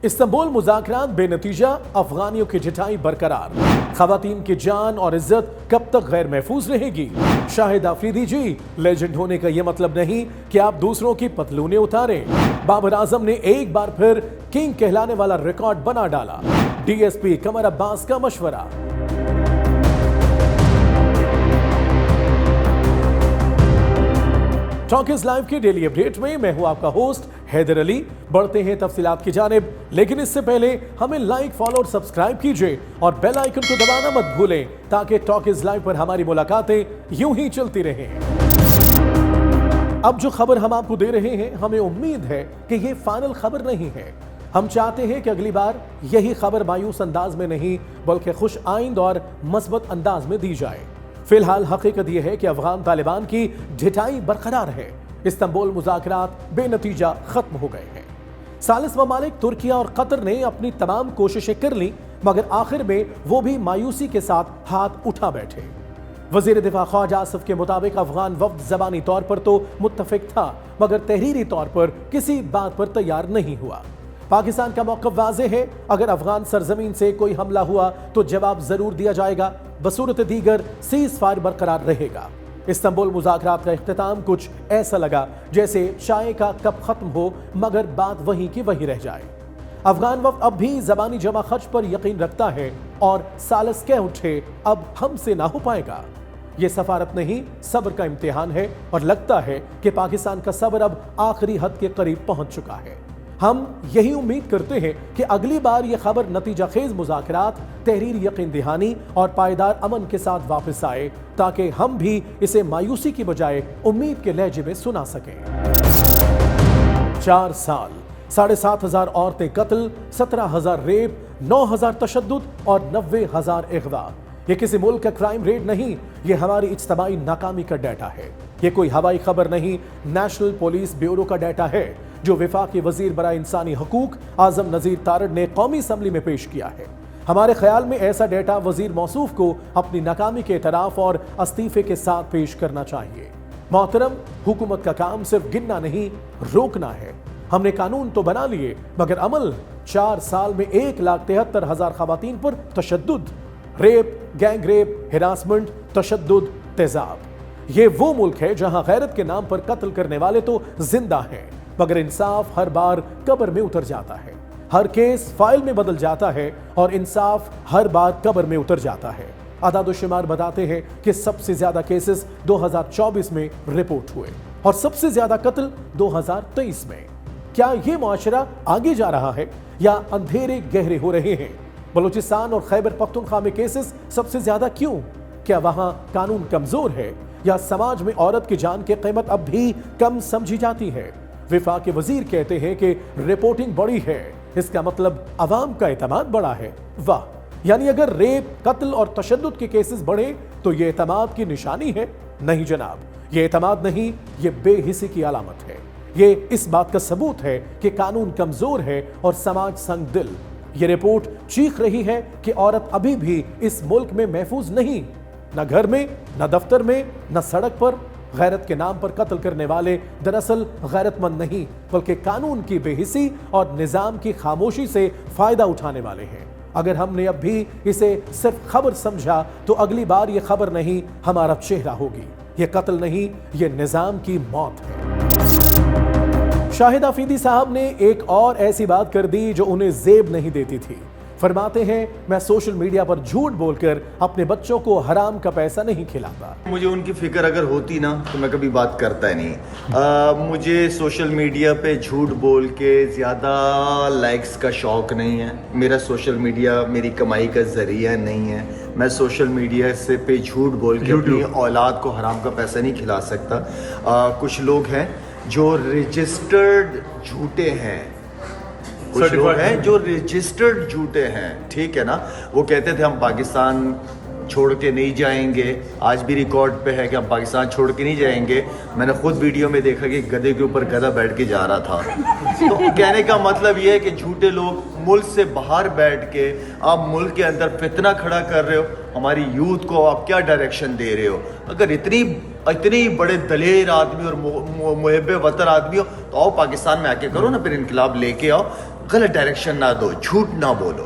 Istanbul مذاکرات بے نتیجہ، افغانیوں کی جٹائی برقرار۔ خواتین کی جان اور عزت کب تک غیر محفوظ رہے گی؟ شاہد آفریدی جی، لیجنڈ ہونے کا یہ مطلب نہیں کہ آپ دوسروں کی پتلونیں اتاریں۔ بابر اعظم نے ایک بار پھر کنگ کہلانے والا ریکارڈ بنا ڈالا۔ ڈی ایس پی قمر عباس کا مشورہ۔ ٹاکیز لائیو کی ڈیلی اپڈیٹ میں میں ہوں آپ کا ہوسٹ حیدر علی۔ بڑھتے ہیں تفصیلات کی جانب، لیکن اس سے پہلے ہمیں لائک، فالو اور سبسکرائب کیجئے اور بیل آئیکن کو دبانا مت بھولیں تاکہ ٹاکیز لائیو پر ہماری ملاقاتیں یوں ہی چلتی رہیں۔ اب جو خبر ہم آپ کو دے رہے ہیں، ہمیں امید ہے کہ یہ فائنل خبر نہیں ہے۔ ہم چاہتے ہیں کہ اگلی بار یہی خبر مایوس انداز میں نہیں بلکہ خوش آئند اور مثبت انداز میں دی جائے۔ فی الحال حقیقت یہ ہے کہ افغان طالبان کی ڈھٹائی برقرار ہے۔ استنبول مذاکرات بے نتیجہ ختم ہو گئے ہیں۔ ثالث ممالک ترکیہ اور قطر نے اپنی تمام کوششیں کر لیں، مگر آخر میں وہ بھی مایوسی کے ساتھ ہاتھ اٹھا بیٹھے۔ وزیر دفاع خواجہ آصف کے مطابق افغان وفد زبانی طور پر تو متفق تھا، مگر تحریری طور پر کسی بات پر تیار نہیں ہوا۔ پاکستان کا موقف واضح ہے، اگر افغان سرزمین سے کوئی حملہ ہوا تو جواب ضرور دیا جائے گا، بصورت دیگر سیز فائر برقرار رہے گا۔ استنبول مذاکرات کا اختتام کچھ ایسا لگا جیسے شائع کا کب ختم ہو مگر بات وہیں کی وہیں رہ جائے۔ افغان وفد اب بھی زبانی جمع خرچ پر یقین رکھتا ہے اور ثالث کہہ اٹھے اب ہم سے نہ ہو پائے گا۔ یہ سفارت نہیں، صبر کا امتحان ہے اور لگتا ہے کہ پاکستان کا صبر اب آخری حد کے قریب پہنچ چکا ہے۔ ہم یہی امید کرتے ہیں کہ اگلی بار یہ خبر نتیجہ خیز مذاکرات، تحریر یقین دہانی اور پائیدار امن کے ساتھ واپس آئے تاکہ ہم بھی اسے مایوسی کی بجائے امید کے لہجے میں سنا سکیں۔ 4 سال، 7,500 عورتیں قتل، 17,000 ریپ، 9,000 تشدد اور 90,000 اغوا۔ یہ کسی ملک کا کرائم ریٹ نہیں، یہ ہماری اجتماعی ناکامی کا ڈیٹا ہے۔ یہ کوئی ہوائی خبر نہیں، نیشنل پولیس بیورو کا ڈیٹا ہے جو وفاقی وزیر برائے انسانی حقوق اعظم نذیر تارڑ نے قومی اسمبلی میں پیش کیا ہے۔ ہمارے خیال میں ایسا ڈیٹا وزیر موصوف کو اپنی ناکامی کے اعتراف اور استعفے کے ساتھ پیش کرنا چاہیے۔ محترم، حکومت کا کام صرف گننا نہیں، روکنا ہے۔ ہم نے قانون تو بنا لیے مگر عمل؟ 4 سال میں 1,73,000 خواتین پر تشدد، ریپ، گینگ ریپ، ہراسمنٹ، تشدد، تیزاب۔ یہ وہ ملک ہے جہاں غیرت کے نام پر قتل کرنے والے تو زندہ ہیں مگر انصاف ہر بار قبر میں اتر جاتا ہے۔ ہر کیس فائل میں بدل جاتا ہے اور انصاف ہر بار قبر میں اتر جاتا ہے۔ اعداد و شمار بتاتے ہیں کہ سب سے زیادہ کیسز 2024 میں رپورٹ ہوئے اور سب سے زیادہ قتل 2023 میں۔ کیا یہ معاشرہ آگے جا رہا ہے یا اندھیرے گہرے ہو رہے ہیں؟ بلوچستان اور خیبر پختونخوا میں کیسز سب سے زیادہ کیوں؟ کیا وہاں قانون کمزور ہے یا سماج میں عورت کی جان کی قیمت اب بھی کم سمجھی جاتی ہے؟ وفاق کے وزیر کہتے ہیں کہ رپورٹنگ بڑی ہے، اس کا مطلب عوام کا اعتماد بڑا ہے۔ واہ، یعنی اگر ریپ، قتل اور تشدد کے کیسز بڑھے تو یہ اعتماد کی نشانی ہے؟ نہیں جناب، یہ اعتماد نہیں، یہ بے حسی کی علامت ہے۔ یہ اس بات کا ثبوت ہے کہ قانون کمزور ہے اور سماج سنگ دل۔ یہ رپورٹ چیخ رہی ہے کہ عورت ابھی بھی اس ملک میں محفوظ نہیں، نہ گھر میں، نہ دفتر میں، نہ سڑک پر۔ غیرت کے نام پر قتل کرنے والے دراصل غیرت مند نہیں بلکہ قانون کی بے حسی اور نظام کی خاموشی سے فائدہ اٹھانے والے ہیں۔ اگر ہم نے اب بھی اسے صرف خبر سمجھا تو اگلی بار یہ خبر نہیں، ہمارا چہرہ ہوگی۔ یہ قتل نہیں، یہ نظام کی موت ہے۔ شاہد آفریدی صاحب نے ایک اور ایسی بات کر دی جو انہیں زیب نہیں دیتی تھی۔ فرماتے ہیں، میں سوشل میڈیا پر جھوٹ بول کر اپنے بچوں کو حرام کا پیسہ نہیں کھلاتا۔ مجھے ان کی فکر اگر ہوتی نا تو میں کبھی بات کرتا ہی نہیں۔ مجھے سوشل میڈیا پہ جھوٹ بول کے زیادہ لائکس کا شوق نہیں ہے۔ میرا سوشل میڈیا میری کمائی کا ذریعہ نہیں ہے۔ میں سوشل میڈیا سے پہ جھوٹ بول کے اپنی اولاد کو حرام کا پیسہ نہیں کھلا سکتا۔ کچھ لوگ ہیں جو رجسٹرڈ جھوٹے ہیں، کچھ لوگ ہیں جو رجسٹرڈ جھوٹے ہیں، ٹھیک ہے نا۔ وہ کہتے تھے ہم پاکستان چھوڑ کے نہیں جائیں گے، آج بھی ریکارڈ پہ ہے کہ ہم پاکستان چھوڑ کے نہیں جائیں گے۔ میں نے خود ویڈیو میں دیکھا کہ گدھے کے اوپر گدھا بیٹھ کے جا رہا تھا۔ تو کہنے کا مطلب یہ ہے کہ جھوٹے لوگ ملک سے باہر بیٹھ کے آپ ملک کے اندر فتنہ کھڑا کر رہے ہو، ہماری یوتھ کو آپ کیا ڈائریکشن دے رہے ہو؟ اگر اتنی بڑے دلیر آدمی اور محب وطن آدمی ہو تو آؤ پاکستان میں آ کے کرو نا، پھر انقلاب لے کے آؤ۔ غلط ڈائریکشن نہ دو, جھوٹ نہ بولو.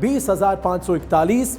20,541,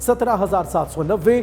17,790,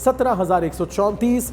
17,134